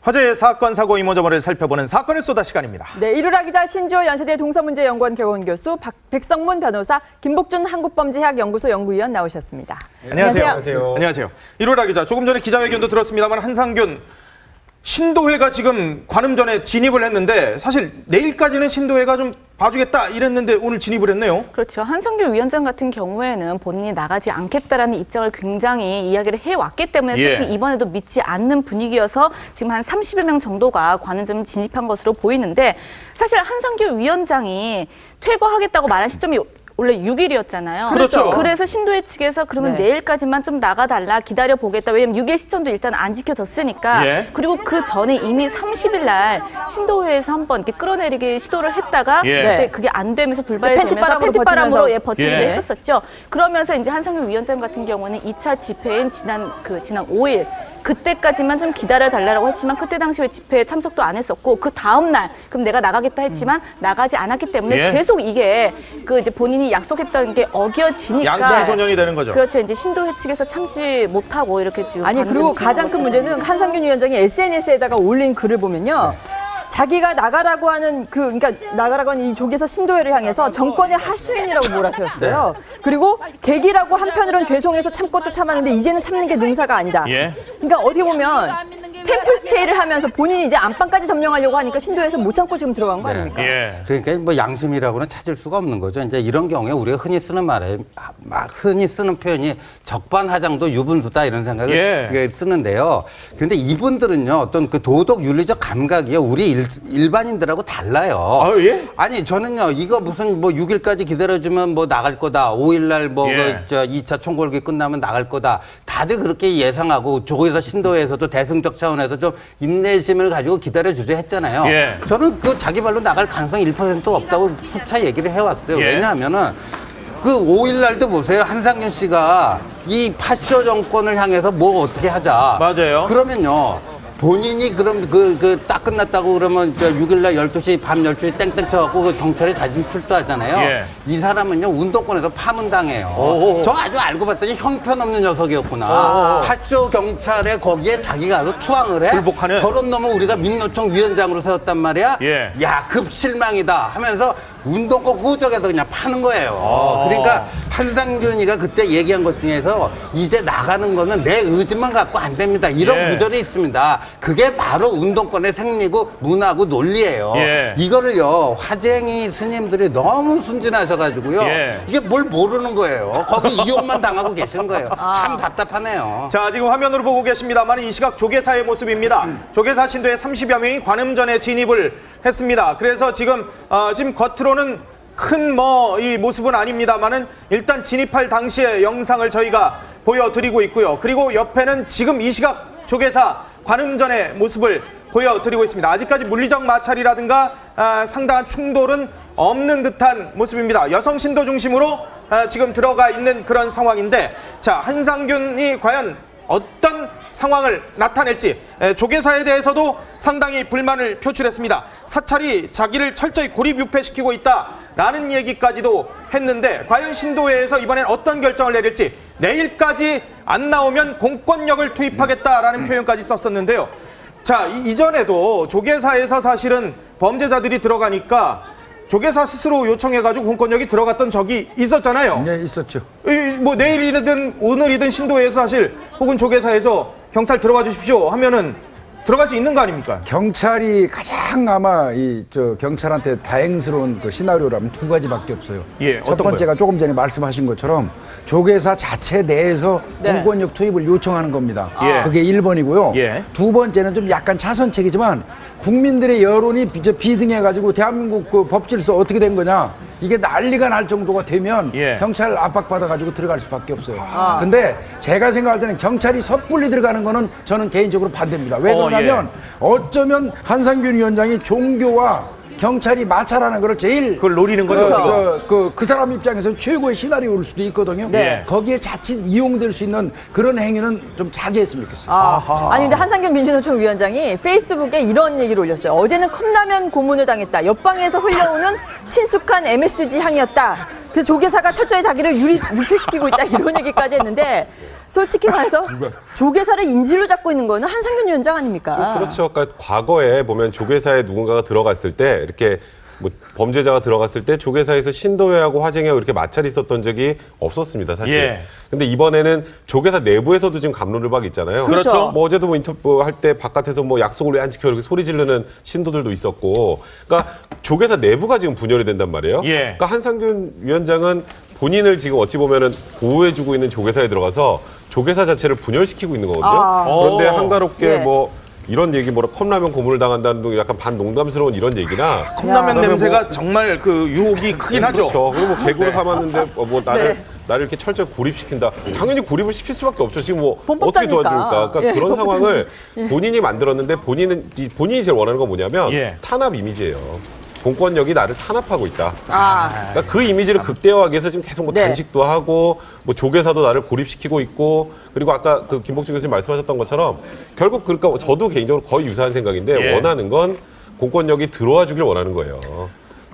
화제의 사건, 사고, 이모저모를 살펴보는 사건의 쏘다 시간입니다. 네, 이루라 기자, 신주호 연세대 동서문제연구원 개원교수, 백성문 변호사, 김복준 한국범죄학 연구소 연구위원 나오셨습니다. 안녕하세요. 안녕하세요. 이루라 기자, 조금 전에 기자회견도 들었습니다만 한상균 신도회가 지금 관음전에 진입을 했는데 사실 내일까지는 신도회가 좀 봐주겠다 이랬는데 오늘 진입을 했네요. 그렇죠. 한상균 위원장 같은 경우에는 본인이 나가지 않겠다라는 입장을 굉장히 이야기를 해왔기 때문에 사실 이번에도 믿지 않는 분위기여서 지금 한 30여 명 정도가 관음전 진입한 것으로 보이는데 사실 한상균 위원장이 퇴거하겠다고 말한 시점이 원래 6일이었잖아요. 그렇죠. 그래서 신도회 측에서 그러면 내일까지만 좀 나가달라, 기다려보겠다. 왜냐면 6일 시점도 일단 안 지켜졌으니까. 그리고 그 전에 이미 30일 날 신도회에서 한번 이렇게 끌어내리기 시도를 했다가 그때 그게 안 되면서 불발이 되면서 팬티바람으로 버티기도 했었었죠. 그러면서 이제 한상균 위원장 같은 경우는 2차 집회인 지난 5일 그때까지만 좀 기다려달라고 했지만 그때 당시 왜 집회에 참석도 안 했었고 그 다음 날 그럼 내가 나가겠다 했지만 나가지 않았기 때문에 계속 이게 그 이제 본인이 약속했던 게 어겨지니까 양치소년이 되는 거죠. 그렇죠. 이제 신도회 측에서 참지 못하고 이렇게 지금 아니 그리고 가장 큰 문제는 한상균 위원장이 SNS에다가 올린 글을 보면요. 자기가 나가라고 하는 그러니까 나가라고 하는 이 조계사 신도회를 향해서 정권의 하수인이라고 몰아세웠어요. 그리고 계기라고 한편으로는 죄송해서 참고 또 참았는데 이제는 참는 게 능사가 아니다. 그러니까 어떻게 보면 템플스테이를 하면서 본인이 이제 안방까지 점령하려고 하니까 신도에서 못 참고 지금 들어간 거 아닙니까? 그러니까 뭐 양심이라고는 찾을 수가 없는 거죠. 이제 이런 경우에 우리가 흔히 쓰는 흔히 쓰는 표현이 적반하장도 유분수다 이런 생각을 쓰는데요. 그런데 이분들은요 어떤 그 도덕 윤리적 감각이 우리 일반인들하고 달라요. 아니 저는요 이거 무슨 뭐 6일까지 기다려주면 뭐 나갈 거다. 5일날 뭐 2차 총궐기 끝나면 나갈 거다. 다들 그렇게 예상하고 조계사 신도회에서도 대승적 차원에서 좀 인내심을 가지고 기다려주려 했잖아요. 저는 그 자기 발로 나갈 가능성이 1% 없다고 수차 얘기를 해왔어요. 왜냐하면은 그 5일 날도 보세요. 한상균 씨가 이 파쇼 정권을 향해서 뭐 어떻게 하자. 맞아요. 그러면요. 본인이 그럼 딱 끝났다고 그러면 6일날 12시 밤 12시 땡땡 쳐갖고 그 경찰에 자진 출두하잖아요. 이 사람은요 운동권에서 파문당해요. 저 아주 알고 봤더니 형편없는 녀석이었구나. 파쇼 경찰에 거기에 자기가 아주 투항을 해. 불복하는. 저런 놈은 우리가 민노총 위원장으로 세웠단 말이야. 야, 급실망이다 하면서 운동권 호적에서 그냥 파는 거예요. 그러니까 한상균이가 그때 얘기한 것 중에서 이제 나가는 거는 내 의지만 갖고 안 됩니다. 이런 구절이 있습니다. 그게 바로 운동권의 생리고 문화고 논리예요. 이거를요 화쟁이 스님들이 너무 순진하셔가지고요. 이게 뭘 모르는 거예요. 거기 이용만 당하고 계시는 거예요. 참 답답하네요. 자, 지금 화면으로 보고 계십니다만 이 시각 조계사의 모습입니다. 조계사 신도에 30여 명이 관음전에 진입을 했습니다. 그래서 지금 겉으로는 큰 이 모습은 아닙니다만은 일단 진입할 당시의 영상을 저희가 보여드리고 있고요. 그리고 옆에는 지금 이 시각 조계사 관음전의 모습을 보여드리고 있습니다. 아직까지 물리적 마찰이라든가 상당한 충돌은 없는 듯한 모습입니다. 여성 신도 중심으로 지금 들어가 있는 그런 상황인데 자, 한상균이 과연 어떤 상황을 나타낼지 조계사에 대해서도 상당히 불만을 표출했습니다. 사찰이 자기를 철저히 고립 유폐시키고 있다라는 얘기까지도 했는데 과연 신도회에서 이번엔 어떤 결정을 내릴지 내일까지 안 나오면 공권력을 투입하겠다라는 표현까지 썼었는데요. 자, 이전에도 조계사에서 사실은 범죄자들이 들어가니까 조계사 스스로 요청해가지고 공권력이 들어갔던 적이 있었잖아요. 네, 있었죠. 뭐 내일이든 오늘이든 신도회에서 사실 혹은 조계사에서 경찰 들어가 주십시오 하면은 들어갈 수 있는 거 아닙니까? 경찰이 가장 아마 경찰한테 다행스러운 그 시나리오라면 두 가지밖에 없어요. 첫 번째가 조금 전에 말씀하신 것처럼 조계사 자체 내에서 공권력 투입을 요청하는 겁니다. 그게 1번이고요. 두 번째는 좀 약간 차선책이지만 국민들의 여론이 비등해가지고 대한민국 그 법질서 어떻게 된 거냐 이게 난리가 날 정도가 되면 경찰 압박받아가지고 들어갈 수밖에 없어요. 근데 제가 생각할 때는 경찰이 섣불리 들어가는 거는 저는 개인적으로 반대입니다. 왜 그러냐면 어쩌면 한상균 위원장이 종교와 경찰이 마찰하는 거를 제일 그걸 노리는 거죠. 그 사람 입장에서 최고의 시나리오일 수도 있거든요. 거기에 자칫 이용될 수 있는 그런 행위는 좀 자제했으면 좋겠어요. 아니 근데 한상균 민주노총 위원장이 페이스북에 이런 얘기를 올렸어요. 어제는 컵라면 고문을 당했다. 옆방에서 흘러오는 친숙한 MSG 향이었다. 그래서 조계사가 철저히 자기를 유폐시키고 있다 이런 얘기까지 했는데 솔직히 말해서 조계사를 인질로 잡고 있는 거는 한상균 위원장 아닙니까? 그렇죠. 그러니까 과거에 보면 조계사에 누군가가 들어갔을 때 이렇게 뭐 범죄자가 들어갔을 때 조계사에서 신도회하고 화쟁이하고 이렇게 마찰이 있었던 적이 없었습니다, 사실. 예. 근데 이번에는 조계사 내부에서도 지금 감론을박이 있잖아요. 그렇죠. 뭐 어제도 뭐 인터뷰 할 때 바깥에서 뭐 약속을 왜 안 지켜 이렇게 소리 지르는 신도들도 있었고, 그러니까 조계사 내부가 지금 분열이 된단 말이에요. 예. 그러니까 한상균 위원장은 본인을 지금 어찌 보면은 보호해주고 있는 조계사에 들어가서 조계사 자체를 분열시키고 있는 거거든요. 그런데 한가롭게 예. 뭐 이런 얘기 뭐라 컵라면 고문을 당한다는 등 약간 반농담스러운 이런 얘기나 컵라면 냄새가 정말 그 유혹이 크긴 하죠. 그렇죠. 그리고 뭐 개그로 삼았는데 뭐 나를 이렇게 철저히 고립시킨다. 당연히 고립을 시킬 수밖에 없죠. 지금 뭐 어떻게 범법자니까. 도와줄까? 그러니까 예, 그런 범법자니까. 상황을 본인이 만들었는데 본인이 제일 원하는 건 뭐냐면 예. 탄압 이미지예요. 공권력이 나를 탄압하고 있다. 아, 그러니까 그 이미지를 극대화하기 위해서 지금 계속 뭐 네. 단식도 하고 뭐 조계사도 나를 고립시키고 있고, 그리고 아까 그 김복준 교수님 말씀하셨던 것처럼 결국 그러니까 저도 개인적으로 거의 유사한 생각인데 예. 원하는 건 공권력이 들어와 주길 원하는 거예요.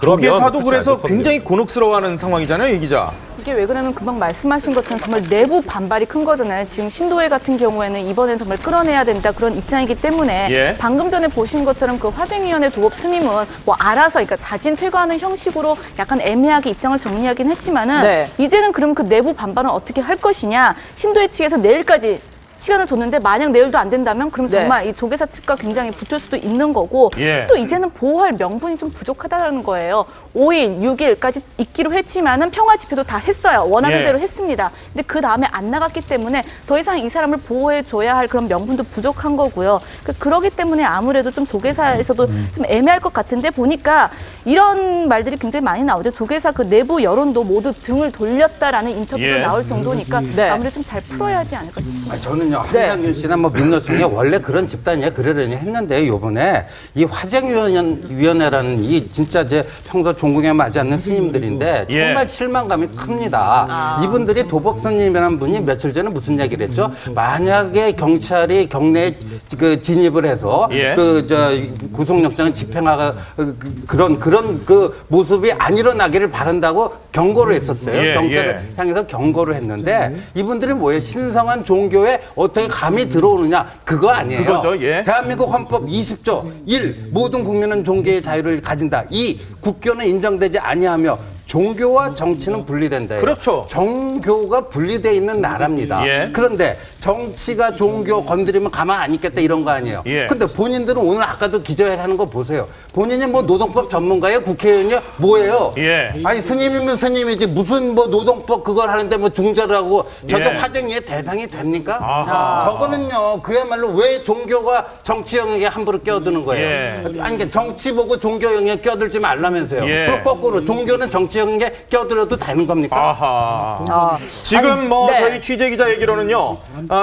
그러면 조계사도 끝이 그래서 아니거든요. 굉장히 곤혹스러워하는 상황이잖아요, 이 기자. 이게 왜 그러면 금방 말씀하신 것처럼 정말 내부 반발이 큰 거잖아요. 지금 신도회 같은 경우에는 이번엔 정말 끌어내야 된다 그런 입장이기 때문에 예. 방금 전에 보신 것처럼 그 화쟁위원회 도업 스님은 뭐 알아서 그러니까 자진 퇴거하는 형식으로 약간 애매하게 입장을 정리하긴 했지만은 네. 이제는 그럼 그 내부 반발은 어떻게 할 것이냐. 신도회 측에서 내일까지 시간을 줬는데 만약 내일도 안 된다면 그럼 네. 정말 이 조계사 측과 굉장히 붙을 수도 있는 거고 예. 또 이제는 보호할 명분이 좀 부족하다는 거예요. 5일, 6일까지 있기로 했지만은 평화 집회도 다 했어요. 원하는 예. 대로 했습니다. 근데 그 다음에 안 나갔기 때문에 더 이상 이 사람을 보호해 줘야 할 그런 명분도 부족한 거고요. 그러기 때문에 아무래도 좀 조계사에서도 좀 애매할 것 같은데 보니까 이런 말들이 굉장히 많이 나오죠. 조계사 그 내부 여론도 모두 등을 돌렸다라는 인터뷰도 예. 나올 정도니까 네. 아무래도 좀 잘 풀어야 하지 않을까 싶습니다. 저는요, 네. 한상균 씨나 뭐 민노총에 원래 그런 집단이야 그러려니 했는데 요번에 이 화쟁위원회라는 이 진짜 제 평소 종궁에 맞지 않는 스님들인데 예. 정말 실망감이 큽니다. 이분들이 도법 스님이라는 분이 며칠 전에 무슨 얘기를 했죠? 만약에 경찰이 경내에 그 진입을 해서 예. 그 저 구속영장을 집행하가 그런 그 모습이 안 일어나기를 바란다고 경고를 했었어요. 예, 경찰을 예. 향해서 경고를 했는데 이분들이 뭐예요? 신성한 종교에 어떻게 감히 들어오느냐? 그거 아니에요. 그거죠, 예. 대한민국 헌법 20조 1 모든 국민은 종교의 자유를 가진다. 2 국교는 인정되지 아니하며 종교와 정치는 분리된다. 그렇죠. 종교가 분리돼 있는 나라입니다. 예. 그런데 정치가 종교 건드리면 가만 안 있겠다 이런 거 아니에요. 예. 근데 본인들은 오늘 아까도 기자회견하는 거 보세요. 본인이 뭐 노동법 전문가예요? 국회의원이요? 뭐예요? 예. 아니 스님이면 스님이지 무슨 뭐 노동법 그걸 하는데 뭐 중절하고 저도 예. 화쟁의 대상이 됩니까? 아하. 저거는요 그야말로 왜 종교가 정치 영역에 함부로 끼어드는 거예요? 예. 아니 그러니까 정치 보고 종교 영역에 끼어들지 말라면서요. 예. 그리고 거꾸로 종교는 정치 영역에 끼어들어도 되는 겁니까? 아하. 아, 지금 아니, 뭐 네. 저희 취재 기자 얘기로는요.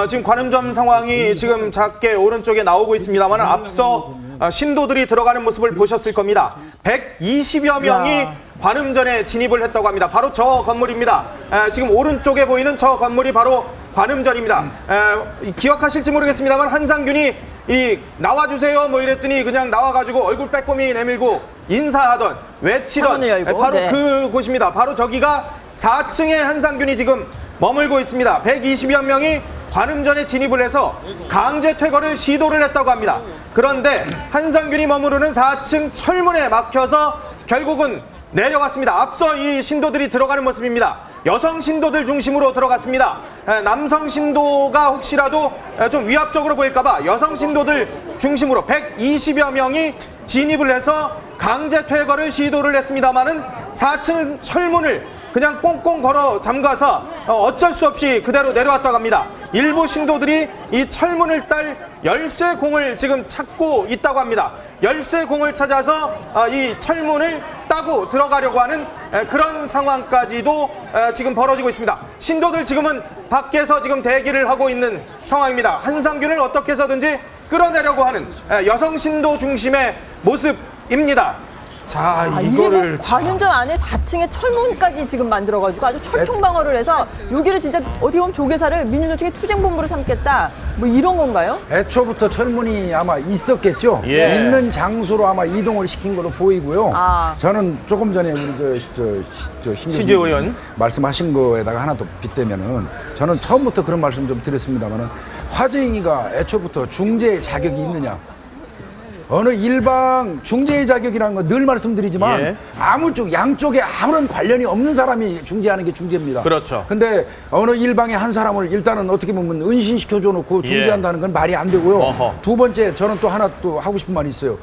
지금 관음점 상황이 지금 작게 오른쪽에 나오고 있습니다만 앞서 신도들이 들어가는 모습을 보셨을 겁니다. 120여 명이 관음전에 진입을 했다고 합니다. 바로 저 건물입니다. 지금 오른쪽에 보이는 저 건물이 바로 관음전입니다. 기억하실지 모르겠습니다만 한상균이 나와주세요 뭐 이랬더니 그냥 나와가지고 얼굴 빼꼼히 내밀고 인사하던 외치던 창문을 열고, 바로 네. 그곳입니다. 바로 저기가 4층에 한상균이 지금 머물고 있습니다. 120여 명이 관음전에 진입을 해서 강제 퇴거를 시도를 했다고 합니다. 그런데 한상균이 머무르는 4층 철문에 막혀서 결국은 내려갔습니다. 앞서 이 신도들이 들어가는 모습입니다. 여성 신도들 중심으로 들어갔습니다. 남성 신도가 혹시라도 좀 위압적으로 보일까봐 여성 신도들 중심으로 120여 명이 진입을 해서 강제 퇴거를 시도를 했습니다마는 4층 철문을 그냥 꽁꽁 걸어 잠가서 어쩔 수 없이 그대로 내려왔다고 합니다. 일부 신도들이 이 철문을 딸 열쇠공을 지금 찾고 있다고 합니다. 열쇠공을 찾아서 이 철문을 따고 들어가려고 하는 그런 상황까지도 지금 벌어지고 있습니다. 신도들 지금은 밖에서 지금 대기를 하고 있는 상황입니다. 한상균을 어떻게 해서든지 끌어내려고 하는 여성 신도 중심의 모습입니다. 자, 이게 뭐 이거를 관음전 안에 4층에 철문까지 지금 만들어가지고 아주 철통 방어를 해서 여기를 진짜 어떻게 보면 조계사를 민주노총의 투쟁본부로 삼겠다 뭐 이런 건가요? 애초부터 철문이 아마 있었겠죠. 예. 있는 장소로 아마 이동을 시킨 걸로 보이고요. 저는 조금 전에 우리 신재 의원 말씀하신 거에다가 하나 더 빗대면은 저는 처음부터 그런 말씀 좀 드렸습니다만은 화쟁이가 애초부터 중재의 자격이 있느냐? 어느 일방 중재의 자격이라는 건 늘 말씀드리지만 예. 아무 쪽 양쪽에 아무런 관련이 없는 사람이 중재하는 게 중재입니다. 그렇죠. 근데 어느 일방의 한 사람을 일단은 어떻게 보면 은신시켜 줘 놓고 중재한다는 건 말이 안 되고요. 어허. 두 번째 저는 또 하나 또 하고 싶은 말이 있어요.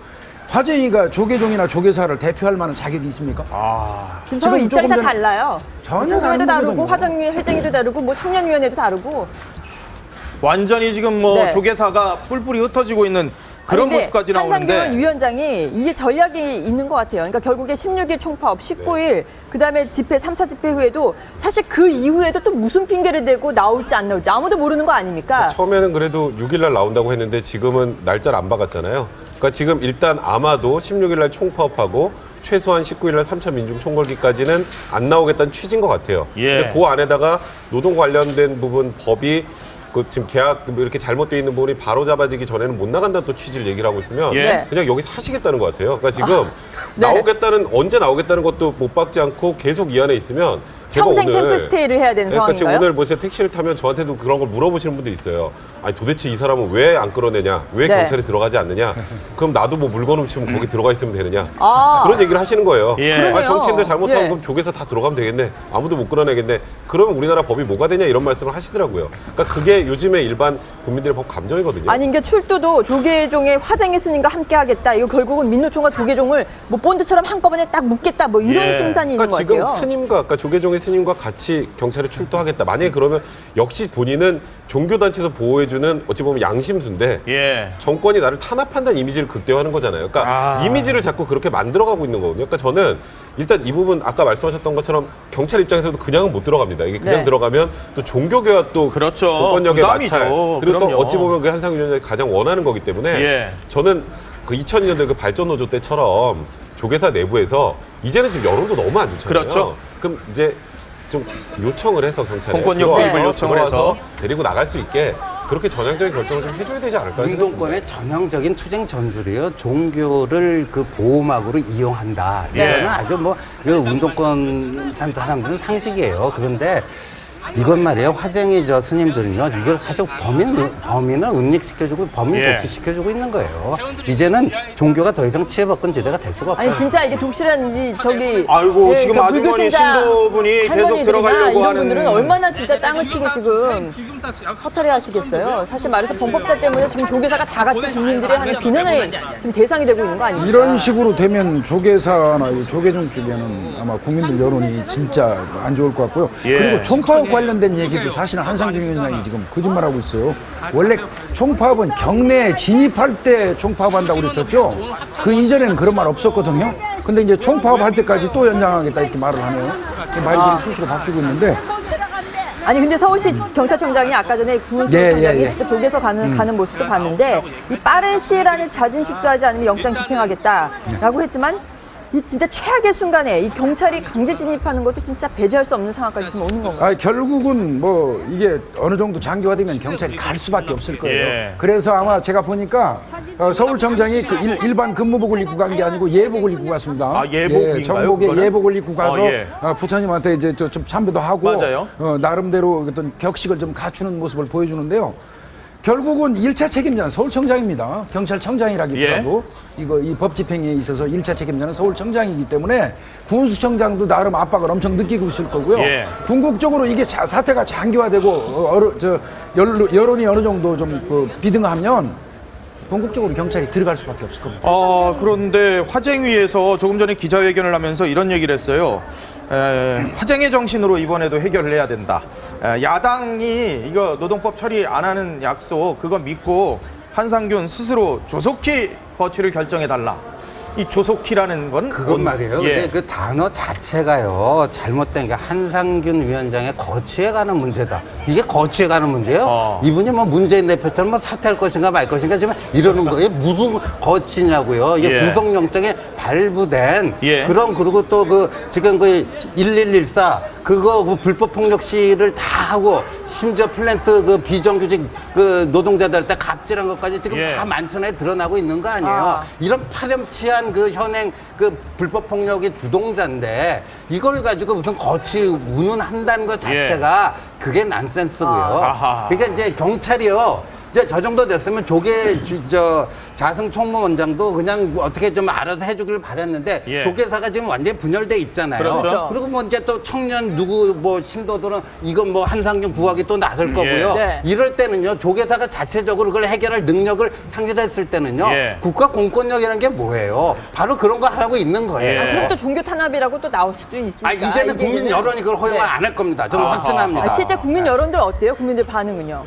화쟁이가 조계종이나 조계사를 대표할 만한 자격이 있습니까? 지금 서로 지금 입장이 다 조금 전- 달라요. 전혀 조계도 다른 다르고 거거든요. 화정위 회장이도 다르고 뭐 청년위원회도 다르고. 완전히 지금 뭐 네. 조계사가 뿔뿔이 흩어지고 있는 그런 아니, 근데 모습까지 한상균 나오는데 위원장이 이게 전략이 있는 것 같아요. 그러니까 결국에 16일 총파업, 19일 그다음에 집회 3차 집회 후에도 사실 그 이후에도 또 무슨 핑계를 대고 나올지 안 나올지 아무도 모르는 거 아닙니까? 처음에는 그래도 6일날 나온다고 했는데 지금은 날짜를 안 박았잖아요. 그러니까 지금 일단 아마도 16일날 총파업하고 최소한 19일날 3차 민중총궐기까지는 안 나오겠다는 취지인 것 같아요. 예. 근데 그 안에다가 노동 관련된 부분 법이 지금 계약 이렇게 잘못되어 있는 부분이 바로 잡아지기 전에는 못 나간다는 또 취지를 얘기를 하고 있으면 예. 그냥 여기서 하시겠다는 것 같아요. 그러니까 지금 네. 언제 나오겠다는 것도 못 박지 않고 계속 이 안에 있으면 제가 평생 오늘 템플스테이를 해야 되는 그러니까 지금 상황인가요? 오늘 뭐 제가 택시를 타면 저한테도 그런 걸 물어보시는 분들이 있어요. 아니 도대체 이 사람은 왜 안 끌어내냐? 왜 네. 경찰에 들어가지 않느냐? 그럼 나도 뭐 물건 훔치면 거기 들어가 있으면 되느냐? 아. 그런 얘기를 하시는 거예요. 예. 아, 그러네요. 정치인들 잘못하면 예. 그럼 조계사 다 들어가면 되겠네. 아무도 못 끌어내겠네. 그러면 우리나라 법이 뭐가 되냐 이런 말씀을 하시더라고요. 그러니까 그게 요즘에 일반 국민들의 법 감정이거든요. 아니 이게 출두도 조계종의 화쟁의 스님과 함께 하겠다. 이거 결국은 민노총과 조계종을 뭐 본드처럼 한꺼번에 딱 묶겠다. 뭐 이런 예. 심산이 있는 그러니까 것 지금 같아요. 스님과 아까 조계종의 스님과 같이 경찰에 출두하겠다. 만약에 그러면 역시 본인은 종교단체에서 보호해주는 어찌 보면 양심수인데 예. 정권이 나를 탄압한다는 이미지를 극대화하는 거잖아요. 그러니까 이미지를 자꾸 그렇게 만들어가고 있는 거거든요. 그러니까 저는 일단 이 부분 아까 말씀하셨던 것처럼 경찰 입장에서도 그냥은 못 들어갑니다. 이게 그냥 네. 들어가면 또 종교교와 또 그렇죠. 공권력의 부담이죠. 마찰 그리고 또 그럼요. 어찌 보면 그 한상균 위원장이 가장 원하는 거기 때문에 예. 저는 그 2002년도 그 발전노조 때처럼 조계사 내부에서 이제는 지금 여론도 너무 안 좋잖아요. 그렇죠. 그럼 이제 좀 요청을 해서 경찰에 공권력 들어와서 투입을 요청을 해서 데리고 나갈 수 있게 그렇게 전향적인 결정을 좀 해줘야 되지 않을까 운동권의 전형적인 투쟁 전술이요. 종교를 그 보호막으로 이용한다. 예. 이거는 아주 뭐 그 운동권 산 사람들은 상식이에요. 그런데 이건 말이에요. 화쟁이 저 스님들은요. 이걸 사실 범인을 은닉시켜주고 범인 예. 도피시켜주고 있는 거예요. 이제는 종교가 더 이상 치해받건 지대가 될 수가 없다. 아니 진짜 이게 독실한지 저기 아이고, 지금 그 아주머니 불교신자 신도분이 계속 할머니들이나 들어가려고 이런 하는 분들은 얼마나 진짜 땅을 치고 지금 허탈해 하시겠어요. 사실 말해서 범법자 때문에 지금 조계사가 다 같이 국민들의 하는 비난의 지금 대상이 되고 있는 거 아닙니까? 이런 식으로 되면 조계사나 이 조계종 쪽에는 아마 국민들 여론이 진짜 안 좋을 것 같고요. 예. 그리고 총파업 관련된 얘기도 사실은 한상균 위원장이 지금 거짓말하고 있어요. 원래 총파업은 경내에 진입할 때 총파업한다고 그랬었죠. 그 이전에는 그런 말 없었거든요. 근데 이제 총파업 할 때까지 또 연장하겠다 이렇게 말을 하네요. 말이 수시로 바뀌고 있는데 아니 근데 서울시 경찰청장이 아까 전에 구원수청장이 예. 직접 조계서 가는 모습도 봤는데 이 빠른 시일 안에 자진 출두하지 않으면 영장 집행하겠다라고 했지만 이 진짜 최악의 순간에 이 경찰이 강제 진입하는 것도 진짜 배제할 수 없는 상황까지 지금 오는 건가요? 결국은 뭐 이게 어느 정도 장기화되면 경찰이 갈 수밖에 없을 거예요. 예. 그래서 아마 제가 보니까 서울청장이 그 일반 근무복을 입고 간 게 아니고 예복을 입고 갔습니다. 아, 예복인가요, 정복에 그거는? 예복을 입고 가서 예. 부처님한테 이제 좀 참배도 하고 맞아요. 나름대로 어떤 격식을 좀 갖추는 모습을 보여주는데요. 결국은 1차 책임자는 서울청장입니다. 경찰청장이라기보다도 이 법 집행에 있어서 1차 책임자는 서울청장이기 때문에 군수청장도 나름 압박을 엄청 느끼고 있을 거고요. 예. 궁극적으로 이게 사태가 장기화되고 여론이 어느 정도 좀 비등하면 궁극적으로 경찰이 들어갈 수밖에 없을 겁니다. 그런데 화쟁위에서 조금 전에 기자회견을 하면서 이런 얘기를 했어요. 화쟁의 정신으로 이번에도 해결을 해야 된다. 야당이 이거 노동법 처리 안 하는 약속 그거 믿고 한상균 스스로 조속히 거취를 결정해달라. 이 조속히라는 건 그건 말이에요. 예. 근데 그 단어 자체가요. 잘못된 게 한상균 위원장의 거취에 가는 문제다. 이게 거취에 가는 문제예요. 이분이 뭐 문재인 대표처럼 뭐 사퇴할 것인가 말 것인가 지금 이러는 거예요. 무슨 거취냐고요. 이게 예. 구속영장에 발부된 예. 그런 그리고 또 그 지금 그 1114 그거 그 불법 폭력 시위를 다 하고 심지어 플랜트 그 비정규직 그 노동자들한테 갑질한 것까지 지금 예. 다 만천하에 드러나고 있는 거 아니에요. 이런 파렴치한 그 현행 그 불법 폭력이 주동자인데 이걸 가지고 무슨 거치 운운한다는 것 자체가 그게 난센스고요. 아하. 그러니까 이제 경찰이요. 이제 저 정도 됐으면 자승 총무원장도 그냥 어떻게 좀 알아서 해주길 바랬는데 예. 조계사가 지금 완전히 분열돼 있잖아요. 그렇죠. 그리고 뭐 이제 또 청년 누구 뭐 신도들은 이건 뭐 한상균 구하기 또 나설 거고요. 네. 이럴 때는요 조계사가 자체적으로 그걸 해결할 능력을 상실했을 때는요 예. 국가 공권력이라는 게 뭐예요? 바로 그런 거 하라고 있는 거예요. 예. 그럼 또 종교 탄압이라고 또 나올 수도 있으니까. 이제는 이게 국민 여론이 그걸 허용을 네. 안 할 겁니다. 저는 확신합니다. 실제 국민 여론들 어때요? 국민들 반응은요?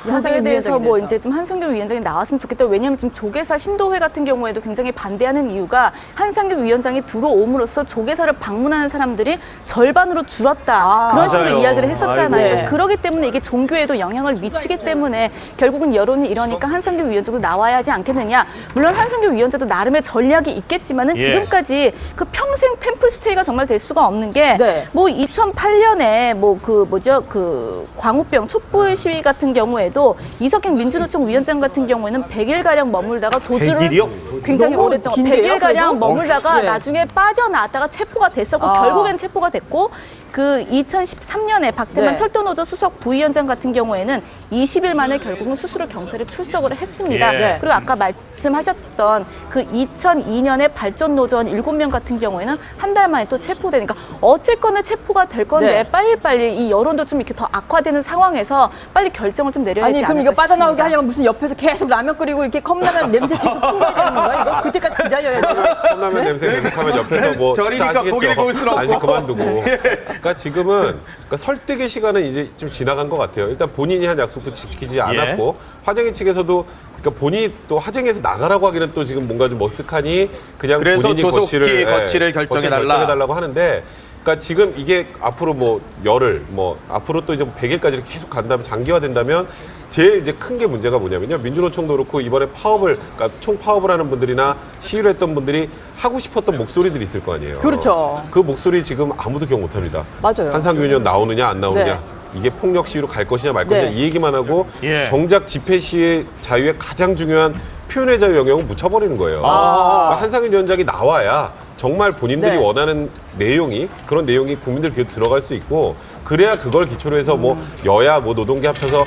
거기에 대해서 위원장에 뭐 대해서. 이제 좀 한상균 위원장이 나왔으면 좋겠다. 왜냐하면 지금 조계사 신도회 같은 경우에도 굉장히 반대하는 이유가 한상균 위원장이 들어옴으로써 조계사를 방문하는 사람들이 절반으로 줄었다. 그런 식으로 맞아요. 이야기를 했었잖아요. 아이고. 그렇기 때문에 이게 종교에도 영향을 미치기 때문에 결국은 여론이 이러니까 한상균 위원장도 나와야 하지 않겠느냐. 물론 한상균 위원장도 나름의 전략이 있겠지만은 예. 지금까지 그 평생 템플스테이가 정말 될 수가 없는 게 네. 뭐 2008년에 뭐 그 그 광우병 촛불 시위 같은 경우에도 이석행 민주노총 위원장 같은 경우에는 100일가량 머물다가 도주를 100일이요? 굉장히 너무 오랫동안 긴데요, 100일가량 그래도? 머물다가 네. 나중에 빠져나왔다가 체포가 됐었고 결국엔 체포가 됐고 그 2013년에 박태만 네. 철도노조 수석 부위원장 같은 경우에는 20일 만에 결국은 스스로 경찰에 출석을 했습니다. 예. 네. 그리고 아까 말씀하셨던 그 2002년에 발전노조원 7명 같은 경우에는 한 달 만에 또 체포되니까 어쨌거나 체포가 될 건데 네. 빨리빨리 이 여론도 좀 이렇게 더 악화되는 상황에서 빨리 결정을 좀 내려야 아니 되지 그럼 않을까 이거 빠져나오게 싶습니다. 하려면 무슨 옆에서 계속 라면 끓이고 이렇게 컵라면 냄새 계속 풍겨야 되는 건가요? 이거 그때까지 기다려야 돼요. 컵라면 냄새 계속하면 옆에서 뭐 저리니까 식사 아시겠죠? 고기를 구울 수는 없고. 안식 그만두고. 그러니까 지금은 설득의 시간은 이제 좀 지나간 것 같아요. 일단 본인이 한 약속도 지키지 않았고 화쟁이 측에서도 그러니까 본인이 또 화쟁에서 나가라고 하기는 또 지금 뭔가 좀 머쓱하니 그냥 그래서 본인이 조속히 거취를 결정해달라. 결정해달라고 하는데 그러니까 지금 이게 앞으로 뭐 열흘 뭐 앞으로 또 이제 100일까지 계속 간다면 장기화된다면 제일 이제 큰 게 문제가 뭐냐면요. 민주노총도 그렇고 이번에 파업을 그러니까 총 파업을 하는 분들이나 시위를 했던 분들이 하고 싶었던 목소리들이 있을 거 아니에요. 그렇죠. 그 목소리 지금 아무도 기억 못 합니다. 맞아요. 한상균 의원 나오느냐 안 나오느냐. 네. 이게 폭력 시위로 갈 것이냐 말 것이냐 네. 이 얘기만 하고 예. 정작 집회 시의 자유의 가장 중요한 표현의 자유 영역은 묻혀버리는 거예요. 그러니까 한상균 위원장이 나와야 정말 본인들이 네. 원하는 내용이 그런 내용이 국민들 귀에 들어갈 수 있고 그래야 그걸 기초로 해서 뭐 여야 뭐 노동계 합쳐서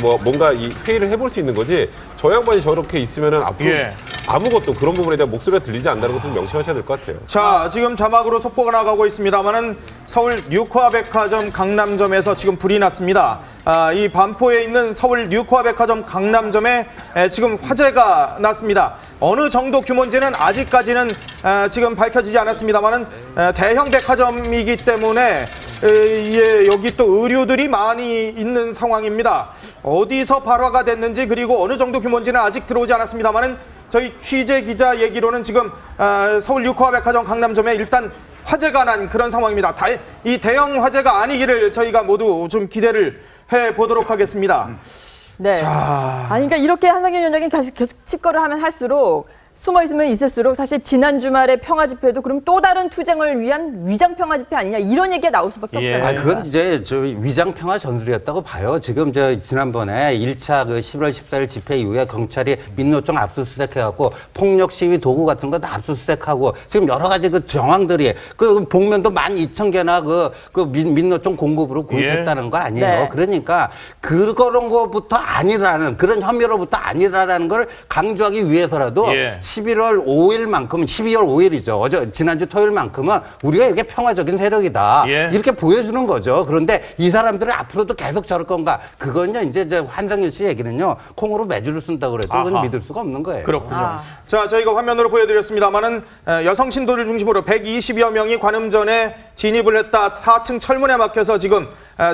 뭐 뭔가 이 회의를 해볼 수 있는 거지. 저 양반이 저렇게 있으면은 앞으로 예. 아무것도 그런 부분에 대한 목소리가 들리지 않는다는 것도 좀 명심하셔야 될 것 같아요. 자, 지금 자막으로 속보가 나가고 있습니다만은 서울 뉴코아백화점 강남점에서 지금 불이 났습니다. 이 반포에 있는 서울 뉴코아백화점 강남점에 지금 화재가 났습니다. 어느 정도 규모인지는 아직까지는 지금 밝혀지지 않았습니다만은 대형 백화점이기 때문에 여기 또 의류들이 많이 있는 상황입니다. 어디서 발화가 됐는지 그리고 어느 정도 규모인지는 아직 들어오지 않았습니다만은 저희 취재 기자 얘기로는 지금 서울 뉴코아백화점 강남점에 일단 화재가 난 그런 상황입니다. 이 대형 화재가 아니기를 저희가 모두 좀 기대를 해보도록 하겠습니다. 네. 아니 그러니까 이렇게 한상균 위원장이 계속 칩거를 하면 할수록 숨어 있으면 있을수록 사실 지난 주말에 평화 집회도 그럼 또 다른 투쟁을 위한 위장 평화 집회 아니냐 이런 얘기가 나올 수밖에 예. 없잖아요. 그건 이제 저 위장 평화 전술이었다고 봐요. 지금 저 지난번에 1차 그 11월 14일 집회 이후에 경찰이 민노총 압수수색해갖고 폭력 시위 도구 같은 거 다 압수수색하고 지금 여러 가지 그 정황들이 그 복면도 12,000개나 그 민노총 공급으로 구입했다는 거 아니에요. 네. 그러니까 그런 거부터 아니라는 그런 혐의로부터 아니라는 걸 강조하기 위해서라도 11월 5일만큼은 12월 5일이죠. 지난주 토요일만큼은 우리가 이게 평화적인 세력이다. 이렇게 보여주는 거죠. 그런데 이 사람들은 앞으로도 계속 저럴 건가? 그건요, 이제 한상균 씨 얘기는요, 콩으로 매주를 쓴다고 그래도 그건 믿을 수가 없는 거예요. 그렇군요. 자, 저희가 화면으로 보여드렸습니다만은 여성 신도를 중심으로 120여 명이 관음전에 진입을 했다. 4층 철문에 막혀서 지금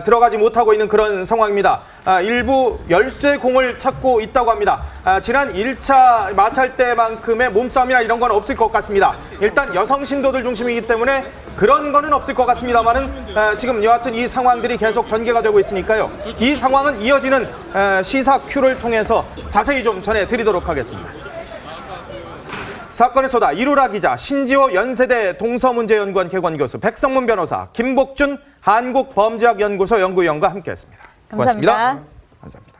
들어가지 못하고 있는 그런 상황입니다. 일부 열쇠 공을 찾고 있다고 합니다. 지난 1차 마찰 때만큼의 몸싸움이나 이런 건 없을 것 같습니다. 일단 여성 신도들 중심이기 때문에 그런 거는 없을 것 같습니다만은 지금 여하튼 이 상황들이 계속 전개가 되고 있으니까요. 이 상황은 이어지는 시사 큐를 통해서 자세히 좀 전해드리도록 하겠습니다. 사건의 소다 이루라 기자, 신지호 연세대 동서문제연구원 개관교수, 백성문 변호사, 김복준 한국범죄학연구소 연구위원과 함께했습니다. 감사합니다. 감사합니다.